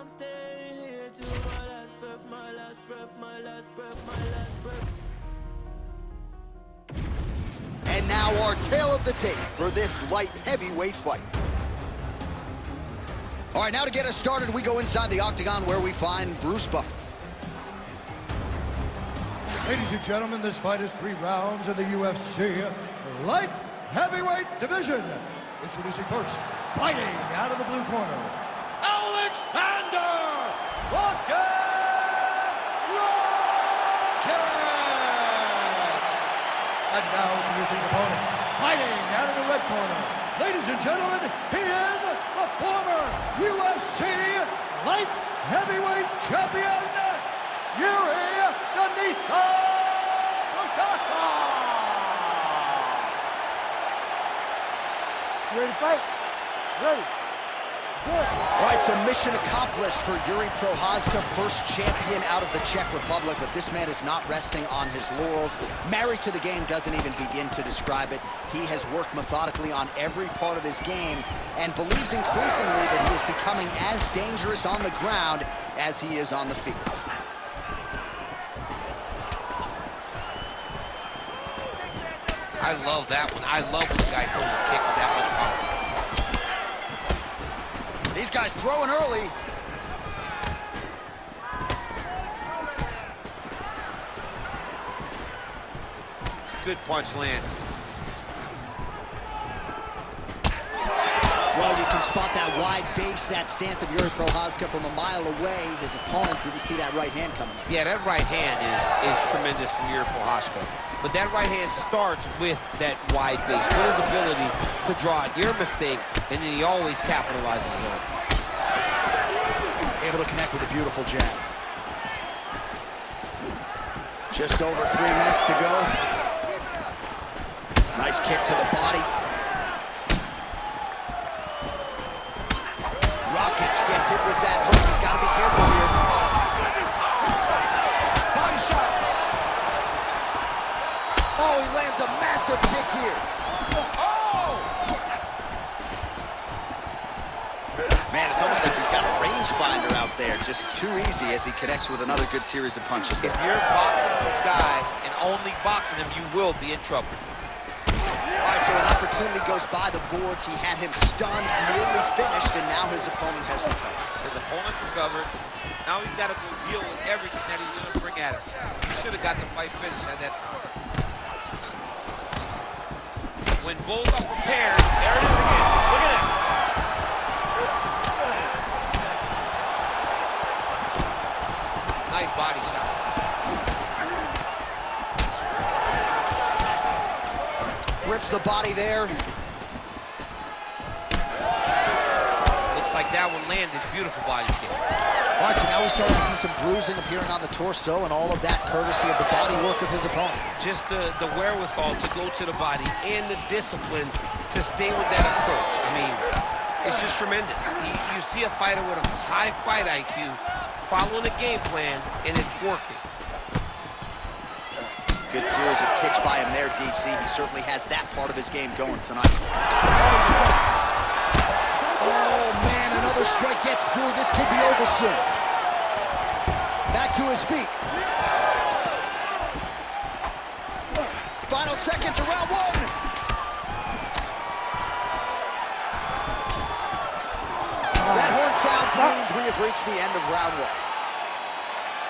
I'm staying here till my last breath, my last breath, my last breath, my last breath. And now our tale of the tape for this light heavyweight fight. All right, now to get us started, we go inside the octagon where we find Bruce Buffer. Ladies and gentlemen, this fight is 3 rounds in the UFC light heavyweight division. Introducing first, fighting out of the blue corner, Alexander Rocket Rocket! And now introducing his opponent, fighting out of the red corner. Ladies and gentlemen, he is the former UFC light heavyweight champion, Yuri Denisa. You ready to fight? Ready. Good. All right, so mission accomplished for Yuri Prochazka, first champion out of the Czech Republic, but this man is not resting on his laurels. Married to the game doesn't even begin to describe it. He has worked methodically on every part of his game and believes increasingly that he is becoming as dangerous on the ground as he is on the field. I love that one. I love when the guy throws a kick with that much power. These guys throwing early. Good punch lands. Well, you can spot that wide base, that stance of Yuri Prochazka from a mile away. His opponent didn't see that right hand coming. Yeah, that right hand is tremendous from Yuri Prochazka. But that right hand starts with that wide base, with his ability to draw out your mistake, and then he always capitalizes on it. Able to connect with a beautiful jab. Just over 3 minutes to go. Nice kick to the body. Rocket gets hit with that hook. He's got to be careful here. Body shot. Oh, he lands a massive kick here. Oh! Man, it's almost like he's got a rangefinder out there. Just too easy as he connects with another good series of punches. If you're boxing this guy and only boxing him, you will be in trouble. All right, so an opportunity goes by the boards. He had him stunned, nearly finished, and now his opponent has recovered. His opponent recovered. Now he's got to go deal with everything that he's going to bring at him. He should have got the fight finished at that time. When both are prepared, there it is again. Look at it. Nice body shot. Rips the body there. Looks like that one landed. Beautiful body kick. All right, so now we start to see some bruising appearing on the torso, and all of that courtesy of the body work of his opponent. Just the wherewithal to go to the body and the discipline to stay with that approach. I mean, it's just tremendous. You see a fighter with a high fight IQ following a game plan, and it's working. Good series of kicks by him there, DC. He certainly has that part of his game going tonight. Oh, man, another strike gets through. This could be over soon. Back to his feet. Final seconds of round 1. That horn sounds means we have reached the end of round 1.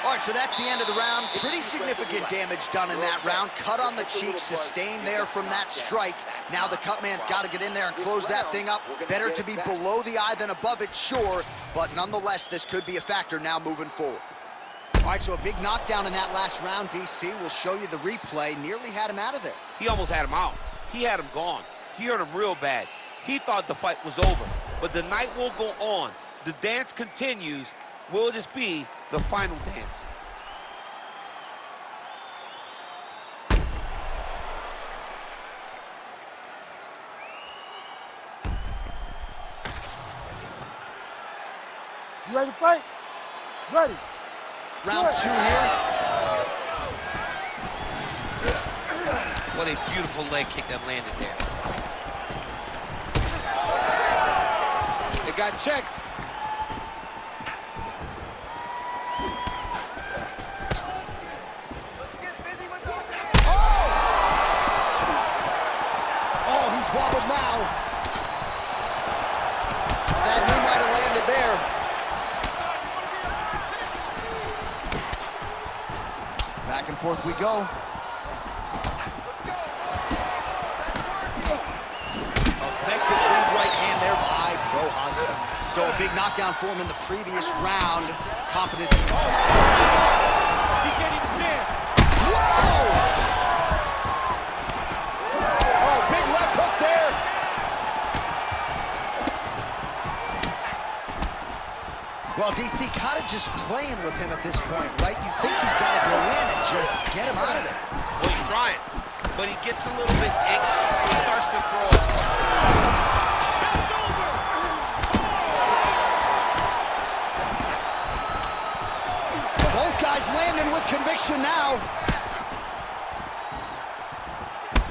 All right, so that's the end of the round. Pretty significant damage done in that round. Cut on the cheek, sustained there from that strike. Now the cut man's got to get in there and close that thing up. Better to be below the eye than above it, sure. But nonetheless, this could be a factor now moving forward. All right, so a big knockdown in that last round, DC. We'll show you the replay. Nearly had him out of there. He almost had him out. He had him gone. He hurt him real bad. He thought the fight was over. But the night will go on. The dance continues. Will this be the final dance? You ready to fight? Ready. Round 2 here. What a beautiful leg kick that landed there. It got checked. forth we go. Effective lead right hand there by Prochazka. So a big knockdown for him in the previous round. Confident. He can't even stand. Whoa! Oh, big left hook there. Well, DC kind of just playing with him at this point, right? You think he's got to go in and just get him out of there. Well, he's trying, but he gets a little bit anxious. He starts to throw. Both guys landing with conviction now.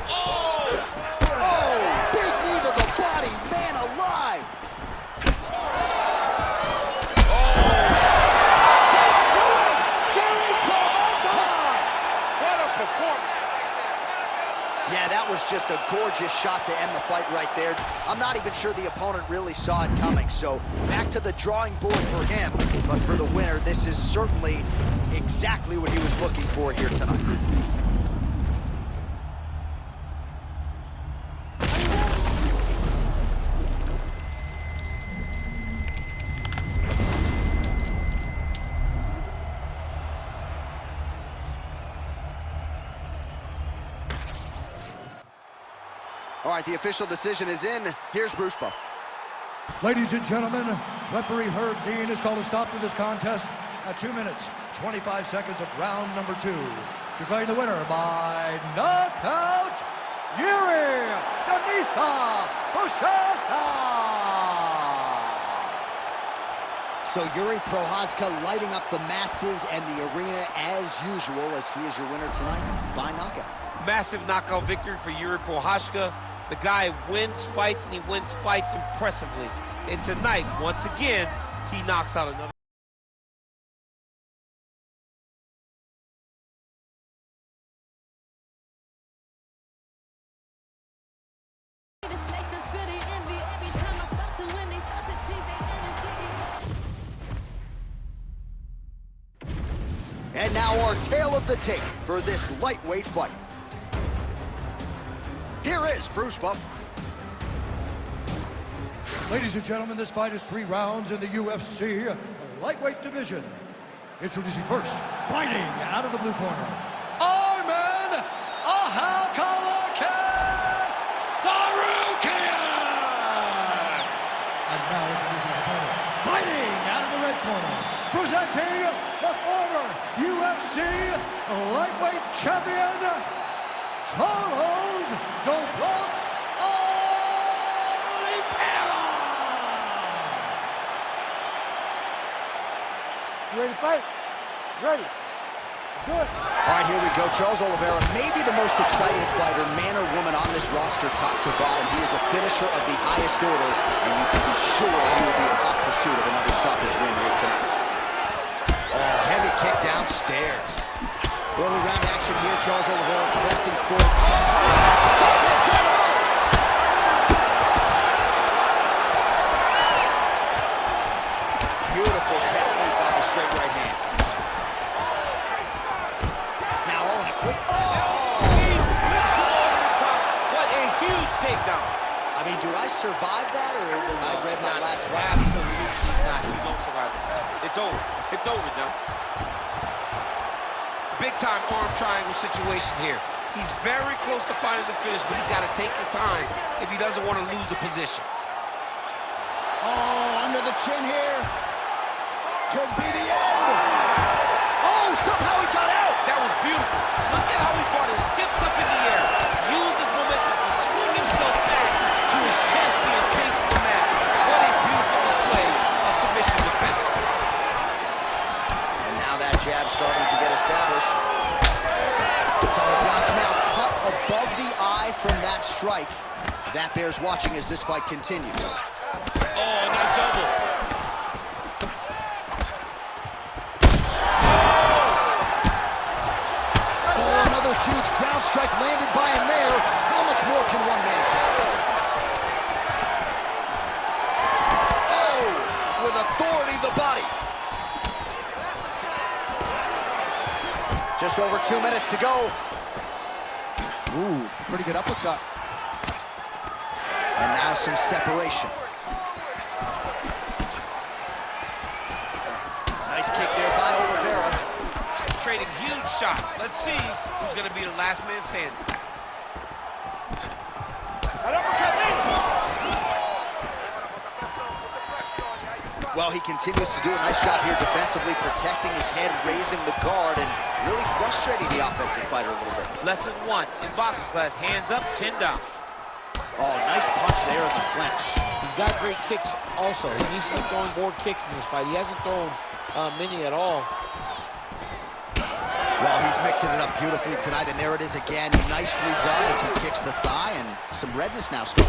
Oh, big knee to the body, man alive. Yeah, that was just a gorgeous shot to end the fight right there. I'm not even sure the opponent really saw it coming. So back to the drawing board for him. But for the winner, this is certainly exactly what he was looking for here tonight. All right, the official decision is in. Here's Bruce Buff. Ladies and gentlemen, referee Herb Dean has called a stop to this contest at 2 minutes, 25 seconds of round number 2. Declaring the winner by knockout, Yuri Denisa Prochazka. So Yuri Prochazka lighting up the masses and the arena as usual, as he is your winner tonight by knockout. Massive knockout victory for Yuri Prochazka. The guy wins fights, and he wins fights impressively. And tonight, once again, he knocks out another. And now our tale of the tape for this lightweight fight. Here is Bruce Buff. Ladies and gentlemen, this fight is 3 rounds in the UFC lightweight division. Introducing first, fighting out of the blue corner, Arman Ahalkalakas Sarukian! And now introducing his opponent, fighting out of the red corner, presenting the former UFC lightweight champion, Charles Doblotz Oliveira! You ready to fight? Ready. Do it. All right, here we go. Charles Oliveira, maybe the most exciting fighter, man or woman on this roster, top to bottom. He is a finisher of the highest order, and you can be sure he will be in hot pursuit of another stoppage win here tonight. Oh, heavy kick downstairs. Early round action here. Charles Oliveira pressing forward. Beautiful technique on the straight right hand. Now all in a quick. He flips him over the top. What a huge takedown. I mean, do I survive that, or I read my last round? Absolutely not. You don't survive it. It's over. It's over, John. Big-time arm triangle situation here. He's very close to finding the finish, but he's got to take his time if he doesn't want to lose the position. Oh, under the chin here. Could be the end. Oh, somehow he got out. That was beautiful. Look at how he brought his hips up in the air. Used his momentum to swing himself back to his chest being facing the mat. What a beautiful display of submission defense. And now that jab starting to get established. Bronx now cut above the eye from that strike. That bears watching as this fight continues. Oh, nice elbow. Oh, another huge ground strike landed by him there. How much more can one man take? Oh, with authority, the body. Just over 2 minutes to go. Ooh, pretty good uppercut. And now some separation. Nice kick there by Oliveira. Trading huge shots. Let's see who's going to be the last man standing. An uppercut lead. Well, he continues to do a nice job here defensively, protecting his head, raising the guard, and really frustrating the offensive fighter a little bit. Lesson 1 in boxing class, hands up, chin down. Oh, nice punch there in the clinch. He's got great kicks also. He needs to be throwing more kicks in this fight. He hasn't thrown many at all. Well, he's mixing it up beautifully tonight, and there it is again. Nicely done as he kicks the thigh, and some redness now starting.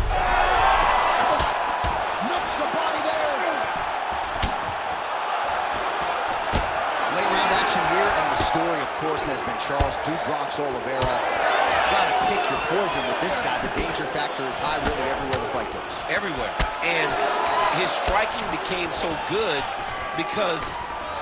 Nuts the body there. Late round action here, and the story, of course, has been Charles "Do Bronx" Oliveira. Gotta pick your poison with this guy. The danger factor is high really everywhere the fight goes. Everywhere. And his striking became so good because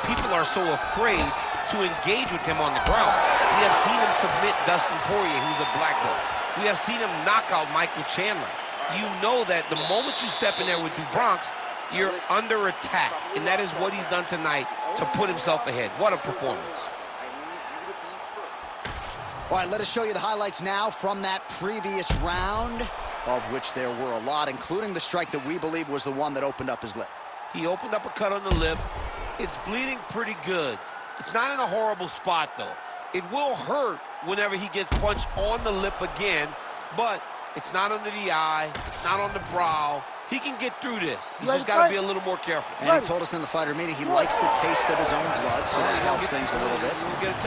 people are so afraid to engage with him on the ground. We have seen him submit Dustin Poirier, who's a black belt. We have seen him knock out Michael Chandler. You know that the moment you step in there with Do Bronx, you're under attack. And that is what he's done tonight to put himself ahead. What a performance. All right, let us show you the highlights now from that previous round, of which there were a lot, including the strike that we believe was the one that opened up his lip. He opened up a cut on the lip. It's bleeding pretty good. It's not in a horrible spot, though. It will hurt whenever he gets punched on the lip again, but it's not under the eye. It's not on the brow. He can get through this. He's just got to be a little more careful. And he told us in the fighter meeting he likes the taste of his own blood, so that helps things a little bit.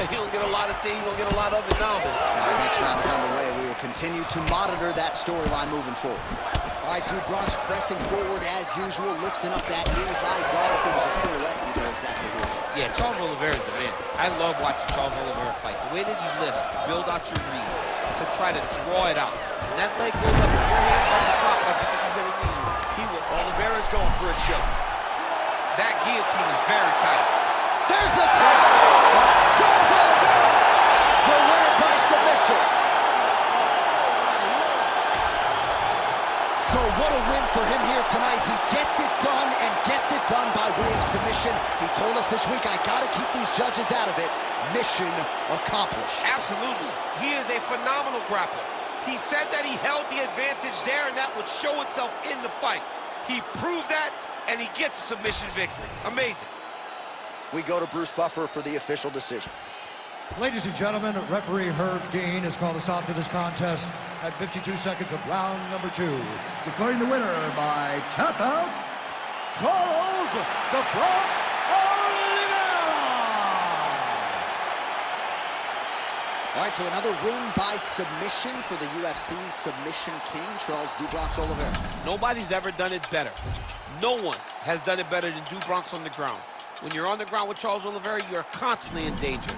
He don't get a lot of tea. He don't get a lot of it now. All right, next round is underway. We will continue to monitor that storyline moving forward. All right, Do Bronx pressing forward as usual, lifting up that knee-high guard. If it was a silhouette, you know exactly who it is. Yeah, Charles Oliveira's the man. I love watching Charles Oliveira fight. The way that he lifts to build out your read, to try to draw it out. And that leg goes up, your hands on the drop like you think he's going to need. Oliveira's going for a choke. That guillotine is very tight. There's the tap! Charles Oliveira, the winner by submission. So what a win for him here tonight. He gets it done and gets it done by way of submission. He told us this week, I gotta keep these judges out of it. Mission accomplished. Absolutely. He is a phenomenal grappler. He said that he held the advantage there and that would show itself in the fight. He proved that, and he gets a submission victory. Amazing. We go to Bruce Buffer for the official decision. Ladies and gentlemen, referee Herb Dean has called a stop to this contest at 52 seconds of round number 2. Declaring the winner by tap out, Charles "The Bronx" Oliveira! All right, so another win by submission for the UFC's submission king, Charles "Do Bronx" Oliveira. Nobody's ever done it better. No one has done it better than Do Bronx on the ground. When you're on the ground with Charles Oliveira, you're constantly in danger.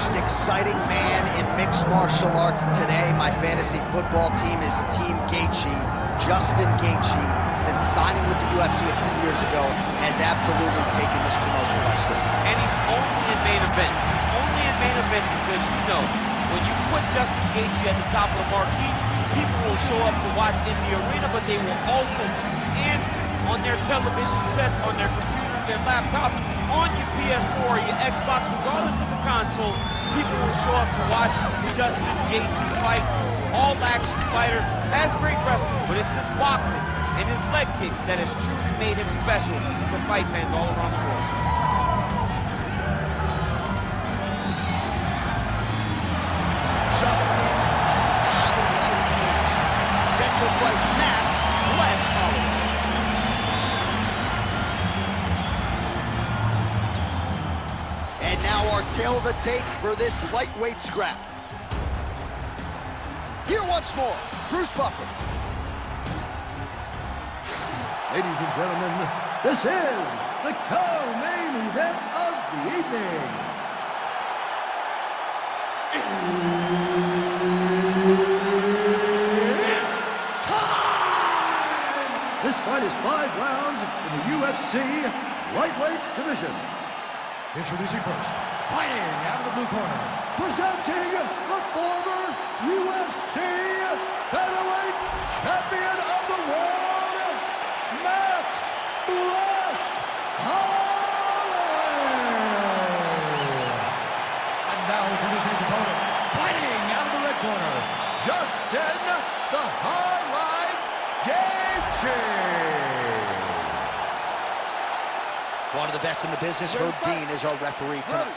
most exciting man in mixed martial arts today. My fantasy football team is Team Gaethje. Justin Gaethje, since signing with the UFC a few years ago, has absolutely taken this promotion by storm. And he's only in main event. He's only in main event because, you know, when you put Justin Gaethje at the top of the marquee, people will show up to watch in the arena, but they will also tune in on their television sets, on their computers, their laptops, on your PS4 or your Xbox, regardless of the console. People will show up to watch Justin Gaethje fight. All-action fighter, has great wrestling, but it's his boxing and his leg kicks that has truly made him special for fight fans all around the world. Justin set to fight Max Holloway. And now our tale of the tape for this lightweight scrap. Here once more, Bruce Buffer. Ladies and gentlemen, this is the co-main event of the evening. It's time! This fight is 5 rounds in the UFC lightweight division. Introducing first, fighting out of the blue corner, presenting the former UFC featherweight champion of the world, Max Blast Holloway. And now introducing his opponent, fighting out of the red corner, Justin the Highlight Gaethje. One of the best in the business, Herb Dean, is our referee tonight.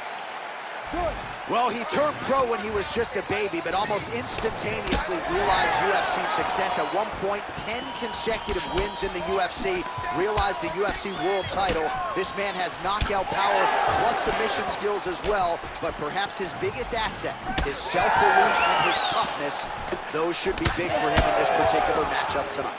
Well, he turned pro when he was just a baby, but almost instantaneously realized UFC success. At one point, 10 consecutive wins in the UFC, realized the UFC world title. This man has knockout power, plus submission skills as well, but perhaps his biggest asset, his self-belief and his toughness, those should be big for him in this particular matchup tonight.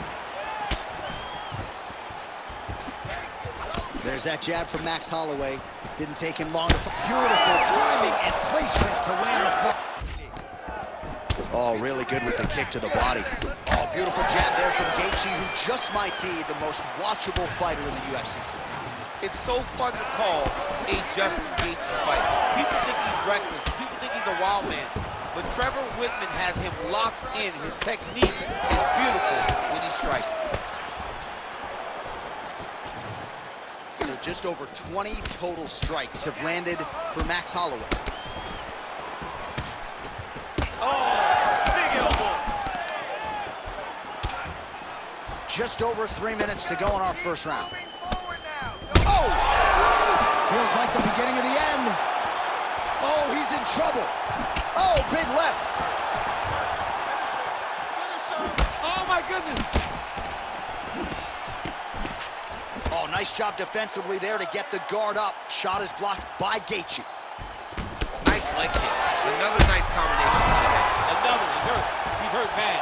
There's that jab from Max Holloway. Didn't take him long to beautiful timing and placement to land the foot. Oh, really good with the kick to the body. Oh, beautiful jab there from Gaethje, who just might be the most watchable fighter in the UFC. It's so fun to call a Justin Gaethje fight. People think he's reckless. People think he's a wild man. But Trevor Whitman has him locked in. His technique is beautiful when he strikes. So just over 20 total strikes have landed for Max Holloway. Oh, big elbow. Just over 3 minutes to go in our first round. Oh! Feels like the beginning of the end. Oh, he's in trouble. Oh, big left. Oh, my goodness. Oh, nice job defensively there to get the guard up. Shot is blocked by Gaethje. Nice leg kick. Another nice combination. Another. He's hurt. He's hurt bad.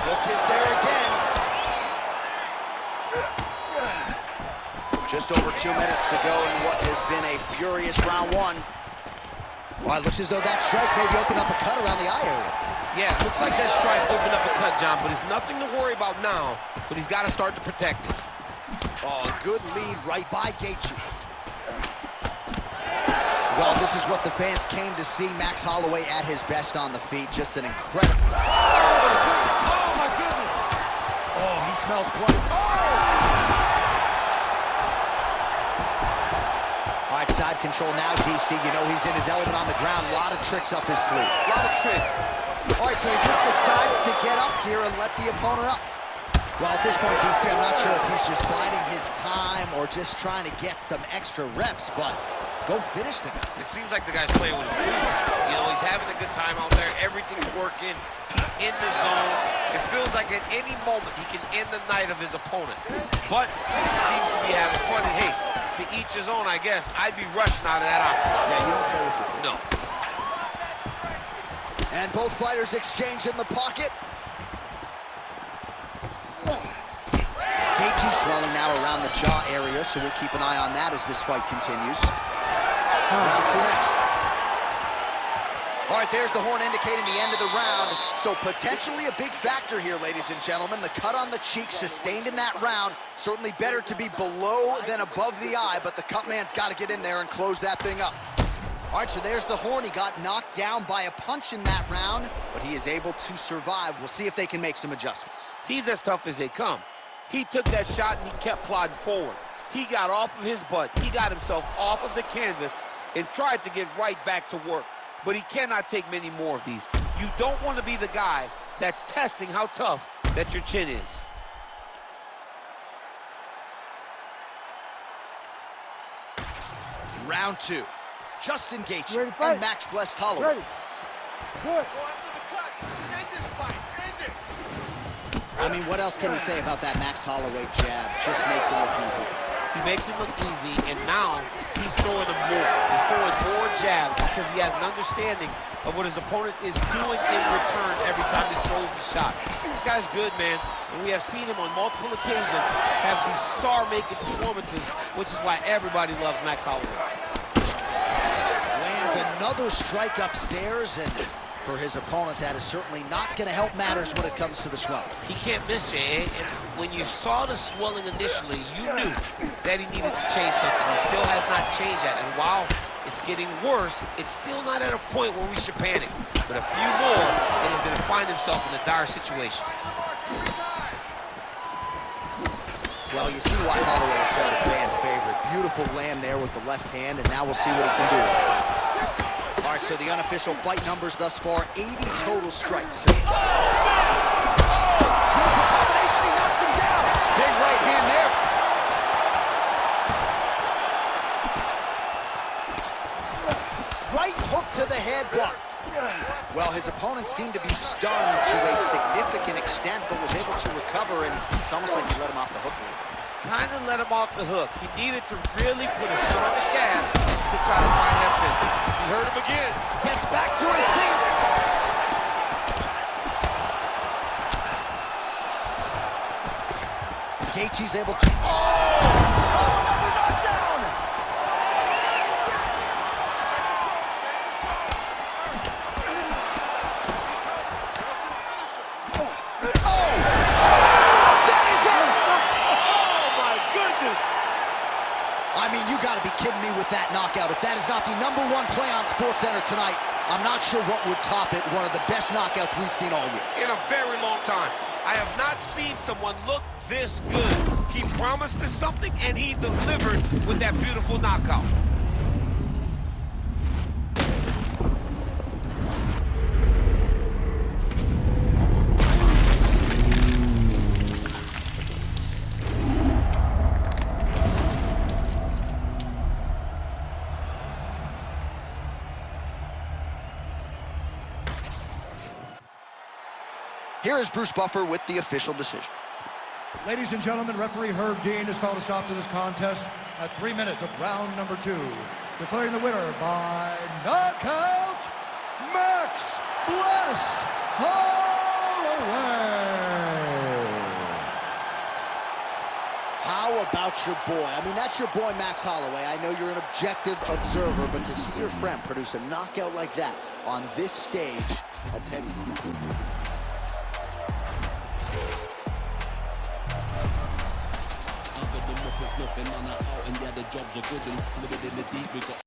Hook is there again. Just over 2 minutes to go in what has been a furious round one. Well, it looks as though that strike maybe opened up a cut around the eye area. Yeah, looks like that strike opened up a cut, John, but it's nothing to worry about now, but he's got to start to protect it. Oh, good lead right by Gaethje. Well, this is what the fans came to see. Max Holloway at his best on the feet. Just an incredible... Oh, my goodness. Oh, he smells blood. All right, side control now, DC. You know he's in his element on the ground. A lot of tricks up his sleeve. A lot of tricks. All right, so he just decides to get up here and let the opponent up. Well, at this point, DC, I'm not sure if he's just biding his time or just trying to get some extra reps, but go finish the guy. It seems like the guy's playing with his feet. You know, he's having a good time out there. Everything's working. He's in the zone. It feels like at any moment he can end the night of his opponent. But he seems to be having fun. And hey, to each his own, I guess. I'd be rushing out of that octagon. Yeah, you don't play with your feet. No. And both fighters exchange in the pocket. Gaethje swelling now around the jaw area, so we'll keep an eye on that as this fight continues. Round 2 next. All right, there's the horn indicating the end of the round. So potentially a big factor here, ladies and gentlemen. The cut on the cheek sustained in that round. Certainly better to be below than above the eye, but the cut man's got to get in there and close that thing up. All right, so there's the horn. He got knocked down by a punch in that round, but he is able to survive. We'll see if they can make some adjustments. He's as tough as they come. He took that shot and he kept plodding forward. He got off of his butt. He got himself off of the canvas and tried to get right back to work. But he cannot take many more of these. You don't want to be the guy that's testing how tough that your chin is. Round 2. Justin Gaethje and Max Blessed Holloway. Ready. Good. I mean, what else can we say about that Max Holloway jab? Just makes it look easy. He makes it look easy, and now he's throwing them more. He's throwing more jabs because he has an understanding of what his opponent is doing in return every time he throws the shot. This guy's good, man, and we have seen him on multiple occasions have these star-making performances, which is why everybody loves Max Holloway. Lands another strike upstairs, and for his opponent, that is certainly not going to help matters when it comes to the swelling. He can't miss you, and when you saw the swelling initially, you knew that he needed to change something. He still has not changed that, and while it's getting worse, it's still not at a point where we should panic. But a few more, and he's going to find himself in a dire situation. Well, you see why Holloway is such a fan favorite. Beautiful land there with the left hand, and now we'll see what he can do. All right, so the unofficial fight numbers thus far, 80 total strikes. Beautiful combination, he knocks him down. Big right hand there. Right hook to the head, blocked. Well, his opponent seemed to be stunned to a significant extent, but was able to recover, and it's almost like he let him off the hook. Kind of let him off the hook. He needed to really put his foot on the gas to try to find that finish. He hurt him again. Gets back to his feet. Gaethje's able to... Oh, another knockdown! I mean, you gotta be kidding me with that knockout. If that is not the #1 play on SportsCenter tonight, I'm not sure what would top it. One of the best knockouts we've seen all year. In a very long time. I have not seen someone look this good. He promised us something, and he delivered with that beautiful knockout. Here is Bruce Buffer with the official decision. Ladies and gentlemen, referee Herb Dean has called a stop to this contest at 3 minutes of round number 2. Declaring the winner by knockout, Max Blessed Holloway. How about your boy? I mean, that's your boy, Max Holloway. I know you're an objective observer, but to see your friend produce a knockout like that on this stage, that's heavy stuff. Nothing on our out, and yeah, the jobs are good and slid it in the deep. We got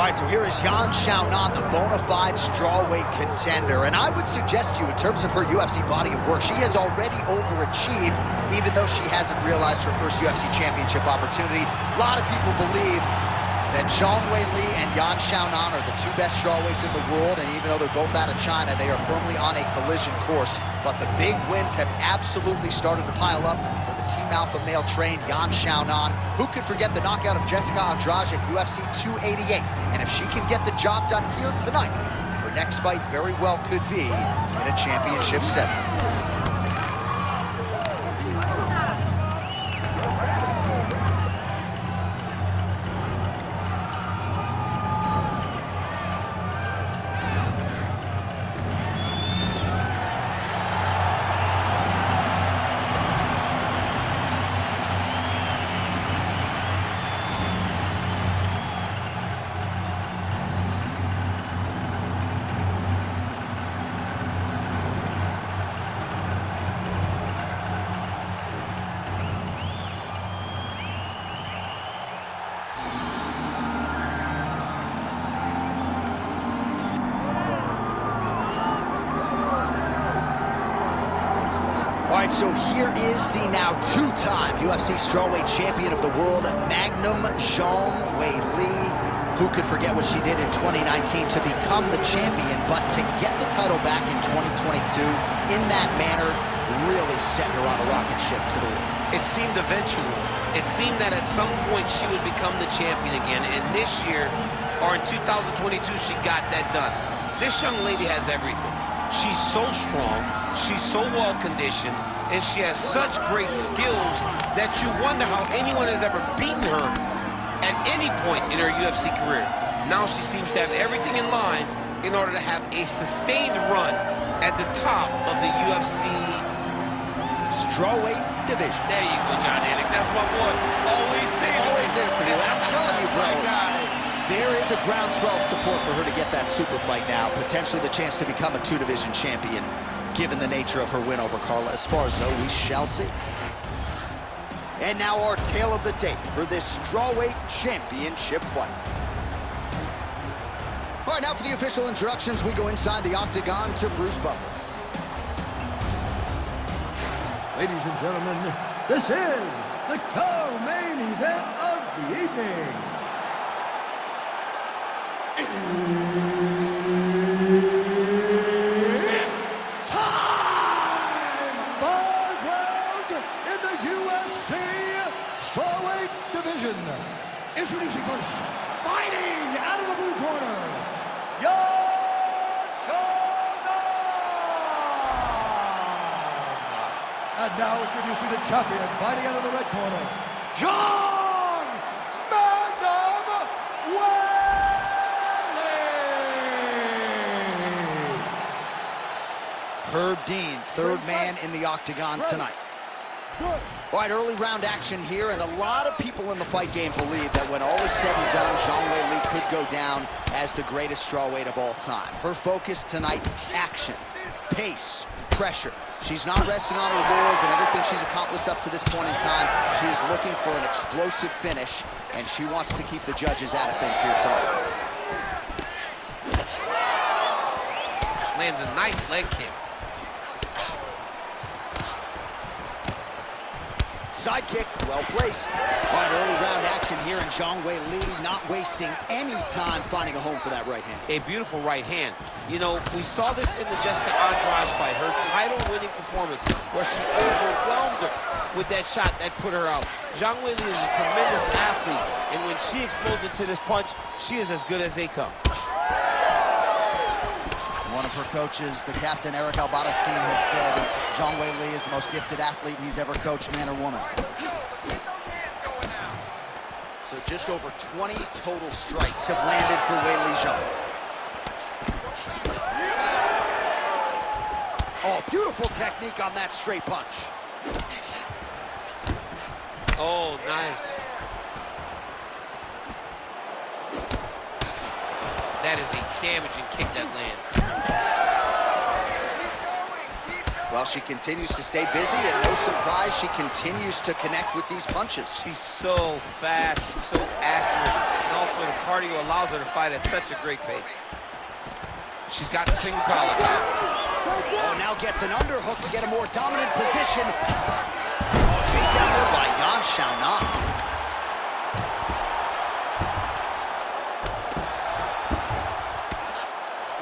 All right, so here is Yan Xiaonan, the bona fide strawweight contender. And I would suggest to you, in terms of her UFC body of work, she has already overachieved, even though she hasn't realized her first UFC championship opportunity. A lot of people believe that Zhang Weili and Yan Xiaonan are the 2 best strawweights in the world, and even though they're both out of China, they are firmly on a collision course. But the big wins have absolutely started to pile up for the Team Alpha male trained Yan Xiaonan. Who could forget the knockout of Jessica Andrade at UFC 288? And if she can get the job done here tonight, her Her next fight very well could be in a championship setting. All right, so here is the now two-time UFC strawweight champion of the world, Magnum Zhang Weili. Who could forget what she did in 2019 to become the champion, but to get the title back in 2022 in that manner really set her on a rocket ship to the world. It seemed eventual. It seemed that at some point she would become the champion again, and this year, or in 2022, she got that done. This young lady has everything. She's so strong, she's so well-conditioned, and she has such great skills that you wonder how anyone has ever beaten her at any point in her UFC career. Now she seems to have everything in line in order to have a sustained run at the top of the UFC strawweight division. There you go, John Anik. That's my boy. Always saving me. Always there for you. And I'm telling you, bro, there is a groundswell of support for her to get that super fight now. Potentially the chance to become a two-division champion, given the nature of her win over Carla Esparza. We shall see. And now our tale of the tape for this strawweight championship fight. All right, now for the official introductions, we go inside the octagon to Bruce Buffer. Ladies and gentlemen, this is the co-main event of the evening. It's time! 5 rounds in the UFC strawweight division. Introducing first, fighting out of the blue corner, and now introducing the champion, fighting out of the red corner, Zhang Magnum Weili. Herb Dean, third man in the octagon tonight. All right, early round action here, and a lot of people in the fight game believe that when all is said and done, Zhang Weili could go down as the greatest strawweight of all time. Her focus tonight, action, pace, pressure. She's not resting on her laurels and everything she's accomplished up to this point in time. She is looking for an explosive finish, and she wants to keep the judges out of things here tonight. Lands a nice leg kick. Side kick, well placed. All right, early round action here, and Zhang Weili not wasting any time finding a home for that right hand. A beautiful right hand. You know, we saw this in the Jessica Andrade fight, her title-winning performance, where she overwhelmed her with that shot that put her out. Zhang Weili is a tremendous athlete, and when she explodes into this punch, she is as good as they come. One of her coaches, the captain, Eric Albarracin, has said Zhang Weili is the most gifted athlete he's ever coached, man or woman. So just over 20 total strikes have landed for Weili Zhang. Oh, beautiful technique on that straight punch. Oh, nice. That is a damaging kick that lands. Well, she continues to stay busy, and no surprise, she continues to connect with these punches. She's so fast, so accurate, and also the cardio allows her to fight at such a great pace. She's got the single collar now. Oh, now gets an underhook to get a more dominant position. Oh, takedown there by Yan Xiaonan.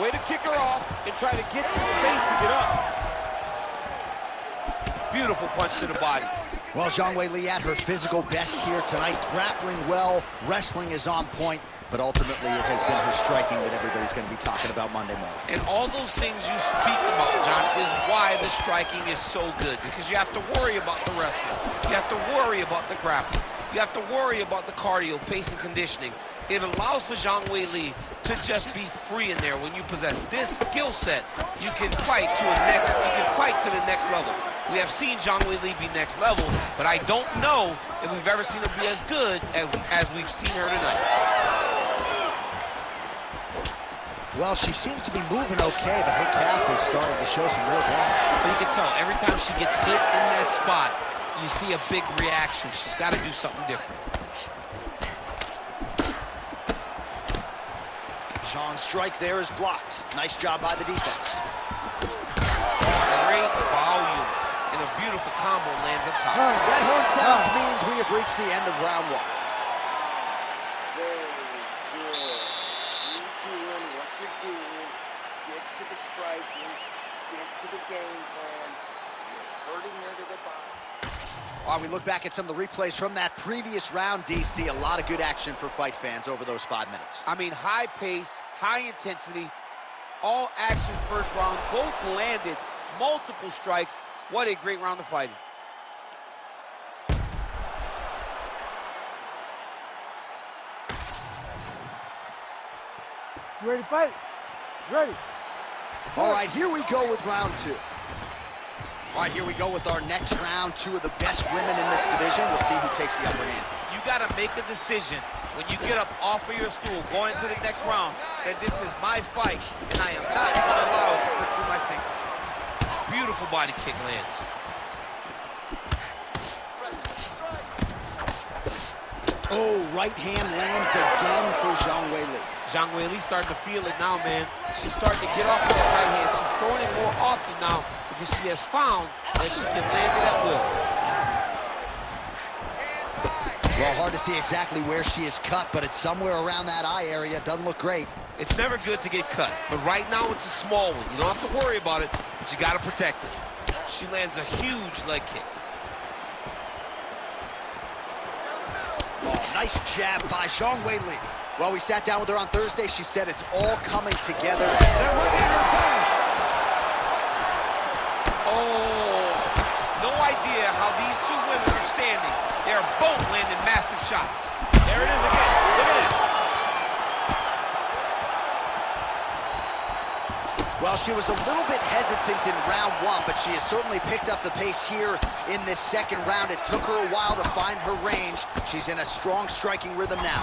Way to kick her off and try to get some space to get up. Beautiful punch to the body. Well, Zhang Weili at her physical best here tonight, grappling well, wrestling is on point, but ultimately it has been her striking that everybody's going to be talking about Monday morning. And all those things you speak about, John, is why the striking is so good, because you have to worry about the wrestling. You have to worry about the grappling. You have to worry about the cardio, pace, and conditioning. It allows for Zhang Weili to just be free in there. When you possess this skill set, you can fight to the next level. We have seen Zhang Weili be next level, but I don't know if we've ever seen her be as good as we've seen her tonight. Well, she seems to be moving okay, but her calf is starting to show some real damage. But you can tell, every time she gets hit in that spot, you see a big reaction. She's got to do something different. Zhang's strike there is blocked. Nice job by the defense. Great volume, and a beautiful combo lands up top. That horn sounds means we have reached the end of round one. Very good. Keep doing what you're doing. Stick to the striking. Stick to the game plan. You're hurting her to the bottom. While we look back at some of the replays from that previous round, DC, a lot of good action for fight fans over those 5 minutes. I mean, high pace, high intensity, all action first round. Both landed multiple strikes. What a great round of fighting. You ready to fight? Ready. All right, here we go with round two. All right, here we go with our next round. Two of the best women in this division. We'll see who takes the upper hand. You got to make a decision when you get up off of your stool, going into the next round, that this is my fight, and I am not going to allow it to slip through my fingers. Beautiful body kick lands. Oh, right hand lands again for Zhang Weili. Zhang Weili starting to feel it now, man. She's starting to get off of that right hand. She's throwing it more often now because she has found that she can land it at will. Well, hard to see exactly where she is cut, but it's somewhere around that eye area. Doesn't look great. It's never good to get cut, but right now it's a small one. You don't have to worry about it, but you got to protect it. She lands a huge leg kick. Oh, nice jab by Zhang Weili. Well, we sat down with her on Thursday. She said it's all coming together. Oh, no idea how these two women are standing. They're both landing massive shots. There it is again. Look at it. Well, she was a little bit hesitant in round one, but she has certainly picked up the pace here in this second round. It took her a while to find her range. She's in a strong striking rhythm now.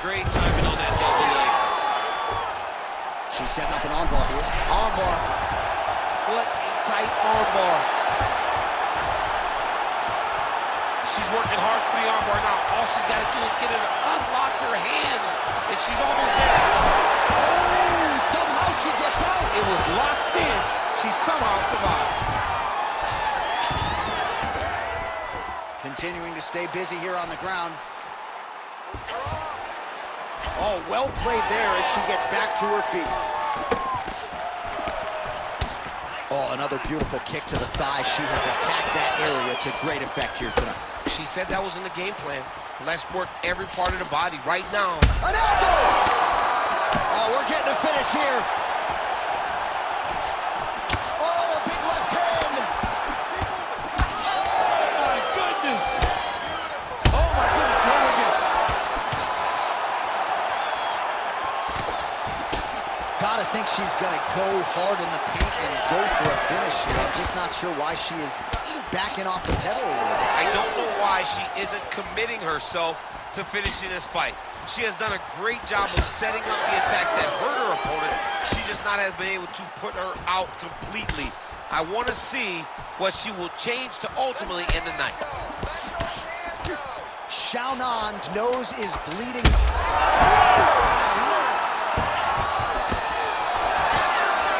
Great timing on that double leg. She's setting up an armbar here. Armbar. What a tight armbar. She's working hard for the armbar now. All she's got to do is get her to unlock her hands, and she's almost there. Oh, somehow she gets out. It was locked in. She somehow survived. Continuing to stay busy here on the ground. Oh, well played there as she gets back to her feet. Oh, another beautiful kick to the thigh. She has attacked that area to great effect here tonight. She said that was in the game plan. Let's work every part of the body right now. An elbow! Oh, we're getting a finish here. Oh, a big left hand. Oh, my goodness. Oh, my goodness. Oh, my goodness. Gotta think she's gonna go hard in the paint and go for a finish here. I'm just not sure why she is backing off the pedal a little bit. I don't know why she isn't committing herself to finishing this fight. She has done a great job of setting up the attacks that hurt her opponent. She just not has been able to put her out completely. I want to see what she will change to ultimately end the night. Xiaonan's nose is bleeding.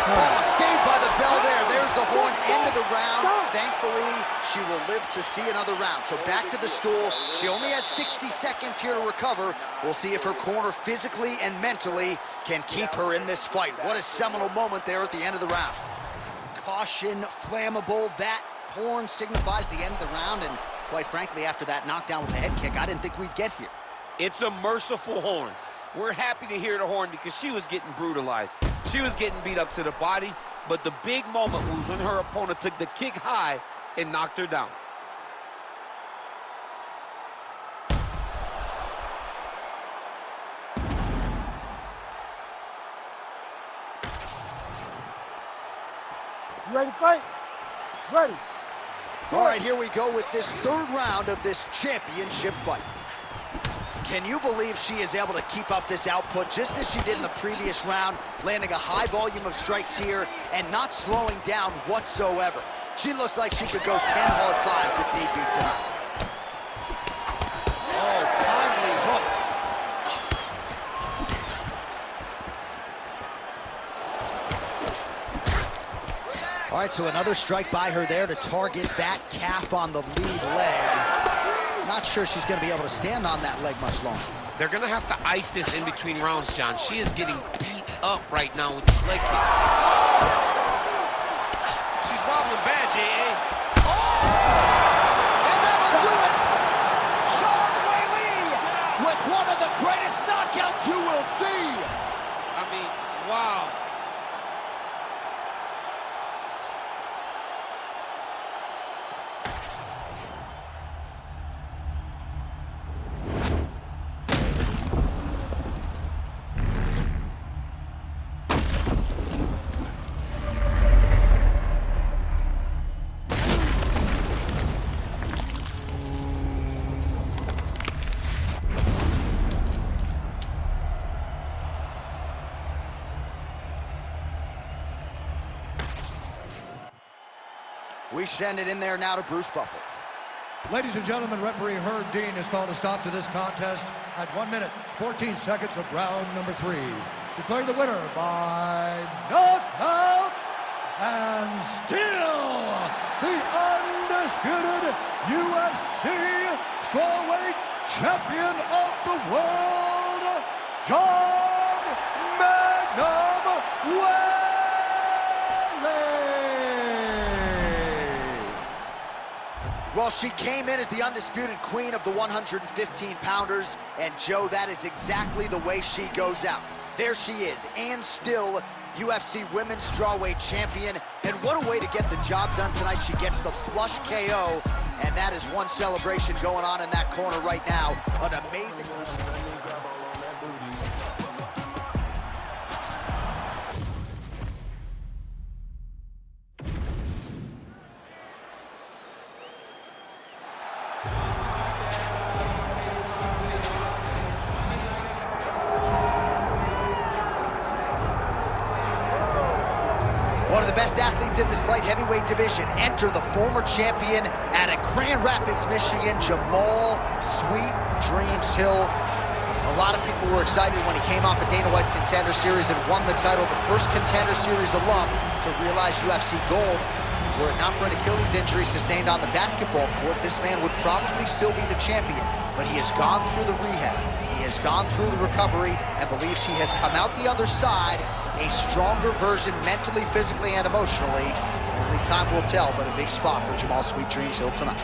Oh, saved by the bell there. There's the horn, end of the round. Thankfully, she will live to see another round. So back to the stool. She only has 60 seconds here to recover. We'll see if her corner physically and mentally can keep her in this fight. What a seminal moment there at the end of the round. Caution, flammable. That horn signifies the end of the round, and quite frankly, after that knockdown with the head kick, I didn't think we'd get here. It's a merciful horn. We're happy to hear the horn because she was getting brutalized. She was getting beat up to the body, but the big moment was when her opponent took the kick high and knocked her down. You ready to fight? Ready. All right, here we go with this third round of this championship fight. Can you believe she is able to keep up this output just as she did in the previous round, landing a high volume of strikes here and not slowing down whatsoever? She looks like she could go 10 hard fives if need be tonight. Oh, timely hook. All right, so another strike by her there to target that calf on the lead leg. Not sure she's going to be able to stand on that leg much longer. They're going to have to ice this in between rounds, John. She is getting beat up right now with these leg kicks. She's wobbling bad, J.A. And that'll do it! Sean Weili with one of the greatest knockouts you will see! I mean, wow. We send it in there now to Bruce Buffer. Ladies and gentlemen, referee Herb Dean has called a stop to this contest at 1 minute, 14 seconds of round number 3. Declaring the winner by knockout and still the undisputed UFC strawweight champion of the world, John Magnum Weili. Well, she came in as the undisputed queen of the 115-pounders, and Joe, that is exactly the way she goes out. There she is, and still UFC Women's Strawweight Champion, and what a way to get the job done tonight. She gets the flush KO, and that is one celebration going on in that corner right now. An amazing... One of the best athletes in this light heavyweight division. Enter the former champion out of Grand Rapids, Michigan, Jamal Sweet Dreams Hill. A lot of people were excited when he came off of Dana White's Contender Series and won the title, the first Contender Series alum to realize UFC gold. Were it not for an Achilles injury sustained on the basketball court, this man would probably still be the champion. But he has gone through the rehab. He has gone through the recovery and believes he has come out the other side a stronger version mentally, physically, and emotionally. Only time will tell, but a big spot for Jamal Sweet Dreams Hill tonight.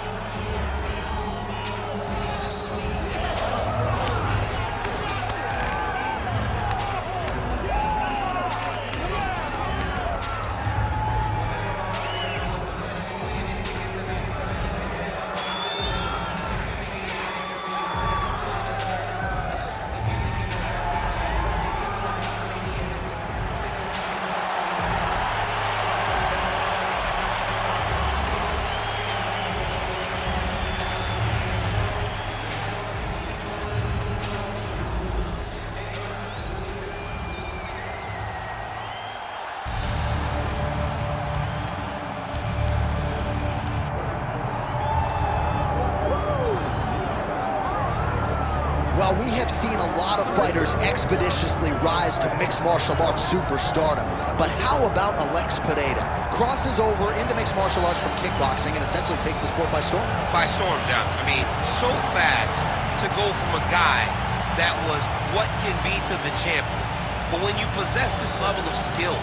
Well, we have seen a lot of fighters expeditiously rise to mixed martial arts superstardom. But how about Alex Pineda? Crosses over into mixed martial arts from kickboxing and essentially takes the sport by storm. By storm, John. I mean, so fast to go from a guy that was what can be to the champion. But when you possess this level of skill,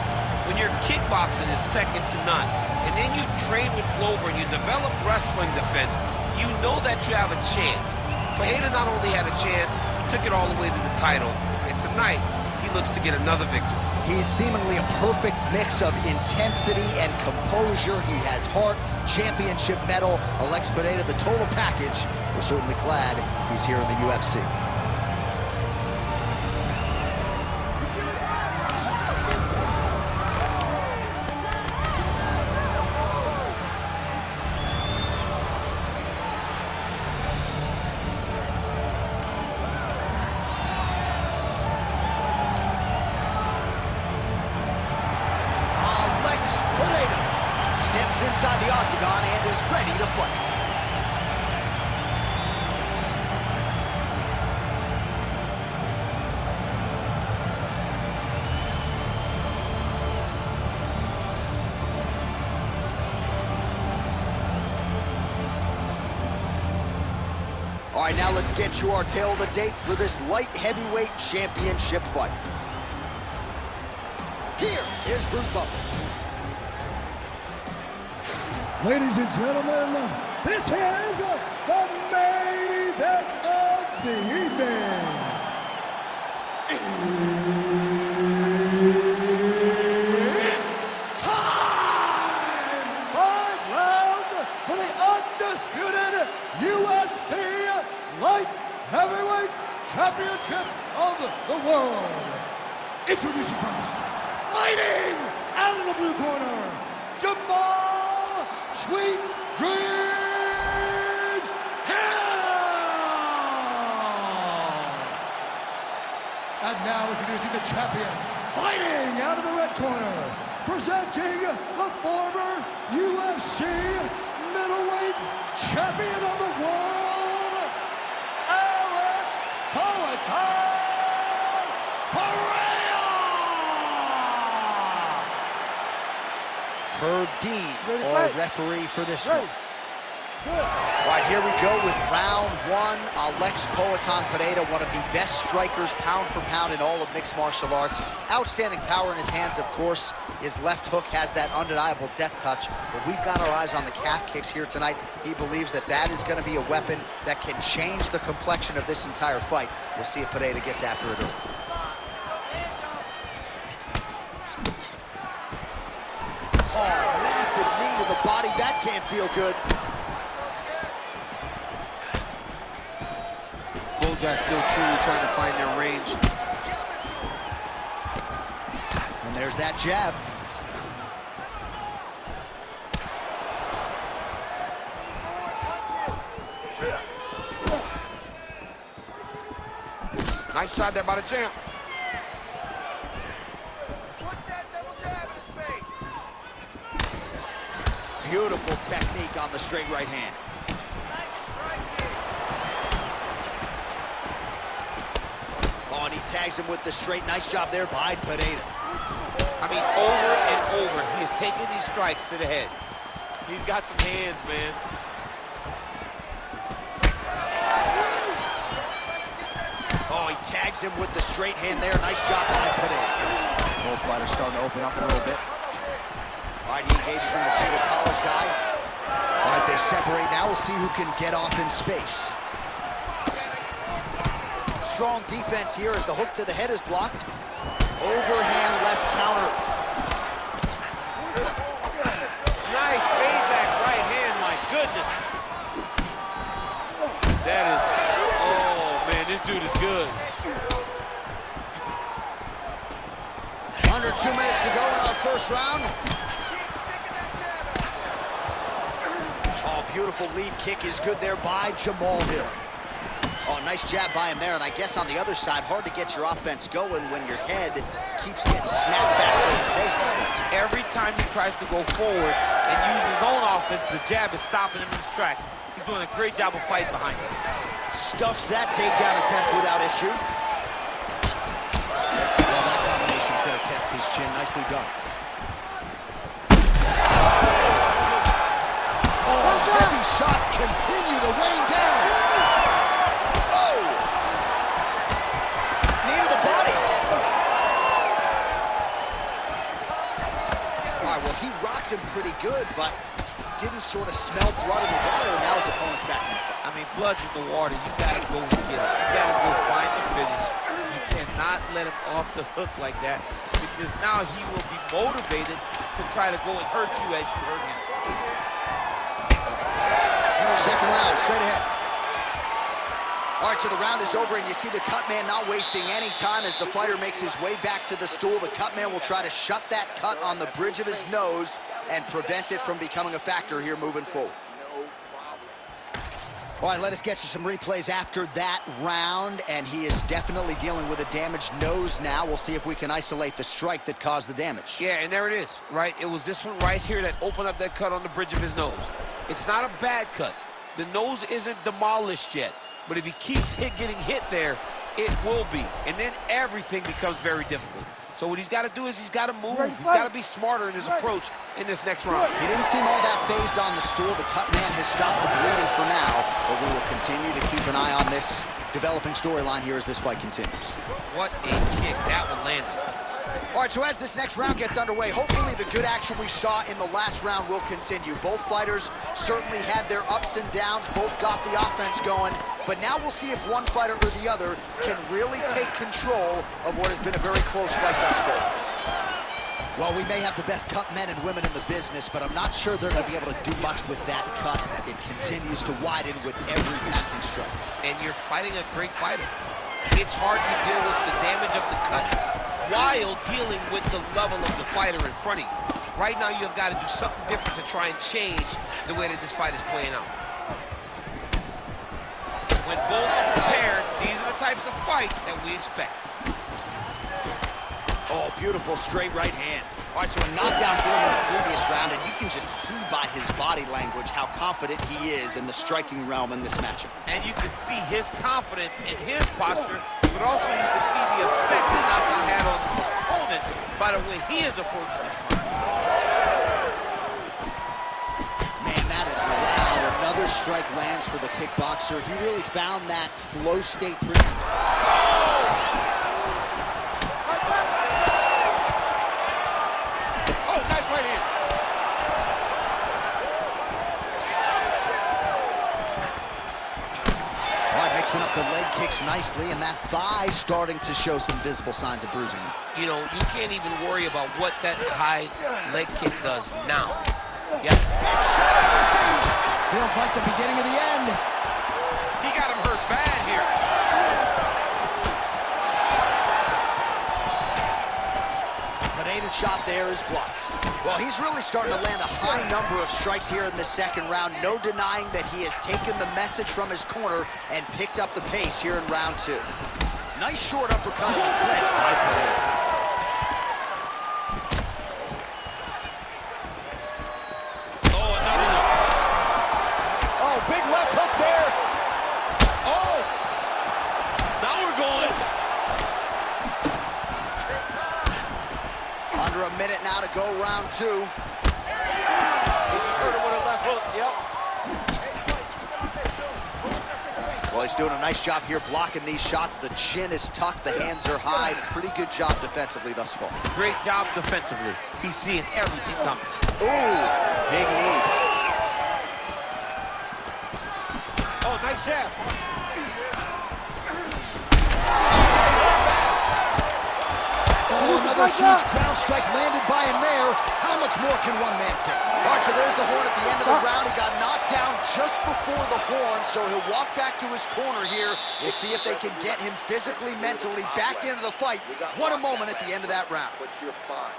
when your kickboxing is second to none, and then you train with Glover and you develop wrestling defense, you know that you have a chance. Pereira not only had a chance, he took it all the way to the title, and tonight, he looks to get another victory. He's seemingly a perfect mix of intensity and composure. He has heart, championship medal, Alex Pereira, the total package. We're certainly glad he's here in the UFC. Inside the octagon and is ready to fight. All right, now let's get you our tail of the tape for this light heavyweight championship fight. Here is Bruce Buffer. Ladies and gentlemen, this is the main event of the evening. It's time! 5 rounds for the undisputed UFC Light Heavyweight Championship of the world. Introducing first, fighting out of the blue corner, Jamal Sweet Dreams Hill! And now introducing the champion, fighting out of the red corner, presenting the former UFC middleweight champion of the world, Alex Pereira! Herb Dean, our referee for this one. All right, here we go with round one. Alex Pereira, one of the best strikers pound for pound in all of mixed martial arts. Outstanding power in his hands, of course. His left hook has that undeniable death touch, but we've got our eyes on the calf kicks here tonight. He believes that that is going to be a weapon that can change the complexion of this entire fight. We'll see if Pereira gets after it early. Oh, massive knee to the body. That can't feel good. Both guys still truly trying to find their range. And there's that jab. Nice shot there by the champ. Beautiful technique on the straight right hand. Oh, and he tags him with the straight. Nice job there by Pereira. I mean, over and over, he is taking these strikes to the head. He's got some hands, man. Oh, he tags him with the straight hand there. Nice job by Pereira. Both fighters starting to open up a little bit. All right, he engages in the single collar tie. All right, they separate now. We'll see who can get off in space. Strong defense here as the hook to the head is blocked. Overhand left counter. Nice fade back right hand, my goodness. That is, oh man, this dude is good. Under 2 minutes to go in our first round. Oh, beautiful lead kick is good there by Jamal Hill. Oh, nice jab by him there, and I guess on the other side, hard to get your offense going when your head keeps getting snapped back like a post dispenser. Every time he tries to go forward and use his own offense, the jab is stopping him in his tracks. He's doing a great job of fighting behind it. Stuffs that takedown attempt without issue. Well, that combination's going to test his chin. Nicely done. Oh, heavy shots continue to rain down. All right, well, he rocked him pretty good, but didn't sort of smell blood in the water, and now his opponent's back in the fight. I mean, blood's in the water. You gotta go and get it. You gotta go find the finish. You cannot let him off the hook like that, because now he will be motivated to try to go and hurt you as you hurt him. Second round, straight ahead. All right, so the round is over, and you see the cut man not wasting any time as the fighter makes his way back to the stool. The cut man will try to shut that cut on the bridge of his nose and prevent it from becoming a factor here moving forward. All right, let us get you some replays after that round, and he is definitely dealing with a damaged nose now. We'll see if we can isolate the strike that caused the damage. Yeah, and there it is, right? It was this one right here that opened up that cut on the bridge of his nose. It's not a bad cut. The nose isn't demolished yet, but if he keeps getting hit there, it will be. And then everything becomes very difficult. So what he's got to do is he's got to move. He's got to be smarter in his approach in this next round. He didn't seem all that phased on the stool. The cut man has stopped the bleeding for now, but we will continue to keep an eye on this developing storyline here as this fight continues. What a kick. That one landed. All right, so as this next round gets underway, hopefully the good action we saw in the last round will continue. Both fighters certainly had their ups and downs, both got the offense going, but now we'll see if one fighter or the other can really take control of what has been a very close fight thus far. Well, we may have the best cut men and women in the business, but I'm not sure they're going to be able to do much with that cut. It continues to widen with every passing strike. And you're fighting a great fighter. It's hard to deal with the damage of the cut while dealing with the level of the fighter in front of you. Right now, you've got to do something different to try and change the way that this fight is playing out. When both are prepared, these are the types of fights that we expect. Oh, beautiful straight right hand. All right, so a knockdown for him in the previous round, and you can just see by his body language how confident he is in the striking realm in this matchup. And you can see his confidence in his posture, but also you can see the effect the knockdown had on his opponent by the way he is approaching this fight. Man, that is loud. Another strike lands for the kickboxer. He really found that flow state pretty... Mixing up the leg kicks nicely, and that thigh starting to show some visible signs of bruising now. You know, you can't even worry about what that high leg kick does now. Yeah. Feels like the beginning of the end. He got him hurt bad here. Pineda's shot there is blocked. Well, he's really starting to land a high number of strikes here in the second round. No denying that he has taken the message from his corner and picked up the pace here in round two. Nice short uppercut in the clinch by Pineda. Oh, another one. Oh, big left hook there. Oh, now we're going. Under a minute now to go, round two. He just hurt him with a left hook, yep. Well, he's doing a nice job here blocking these shots. The chin is tucked, the hands are high. Pretty good job defensively thus far. Great job defensively. He's seeing everything coming. Ooh, big knee. Oh, nice jab. Oh, another huge ground strike landed by him there. How much more can one man take? All right, so there's the horn at the end of the round. He got knocked down just before the horn, so he'll walk back to his corner here. We'll see if they can get him physically, mentally back into the fight. What a moment at the end of that round. But you're fine.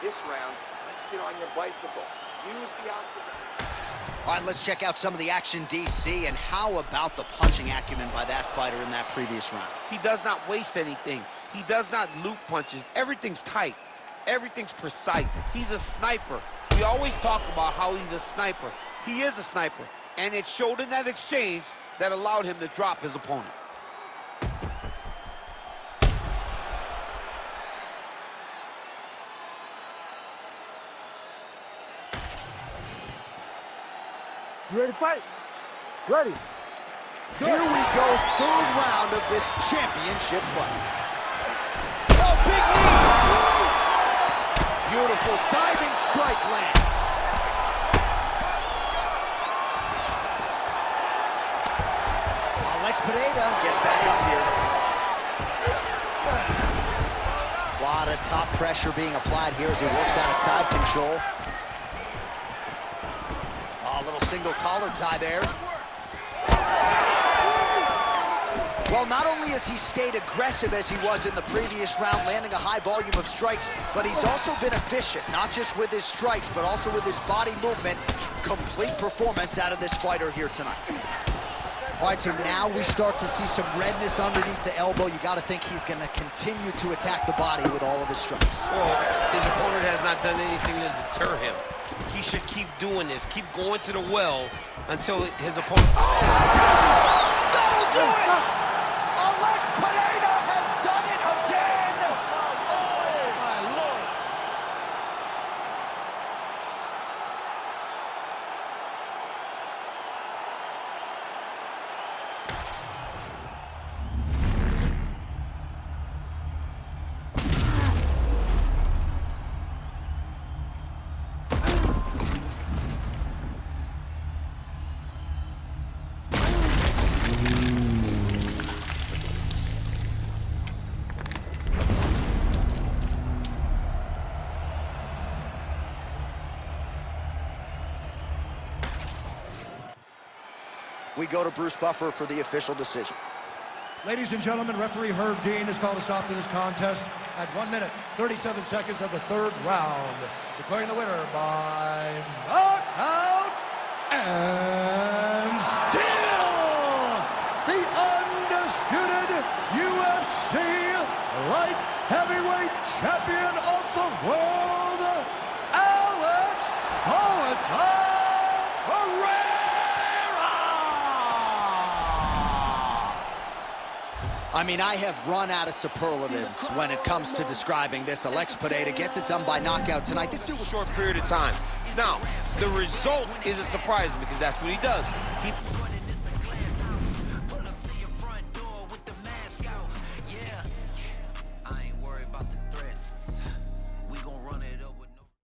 This round, let's get on your bicycle. Use the outfit. All right, let's check out some of the action, DC, and how about the punching acumen by that fighter in that previous round? He does not waste anything. He does not loop punches. Everything's tight. Everything's precise. He's a sniper. We always talk about how he's a sniper. He is a sniper, and it showed in that exchange that allowed him to drop his opponent. You ready to fight? Ready. Here we go, third round of this championship fight. Oh, big knee! beautiful diving strike lands. Alex Pereira gets back up here. A lot of top pressure being applied here as he works out of side control. A little single collar tie there. Well, not only has he stayed aggressive as he was in the previous round, landing a high volume of strikes, but he's also been efficient, not just with his strikes, but also with his body movement. Complete performance out of this fighter here tonight. All right, so now we start to see some redness underneath the elbow. You got to think he's going to continue to attack the body with all of his strikes. Well, his opponent has not done anything to deter him. He should keep doing this, keep going to the well until his opponent... Oh, that'll do it! Alex Pereira has done it again! oh my Lord! We go to Bruce Buffer for the official decision. Ladies and gentlemen, referee Herb Dean has called a stop to this contest at 1 minute, 37 seconds of the third round, declaring the winner by knockout and still the undisputed UFC light heavyweight champion of the world, Alex Pereira. I mean, I have run out of superlatives when it comes to describing this. Alex Pereira gets it done by knockout tonight. This dude was... Short period of time. Now, the result isn't surprising because that's what he does. He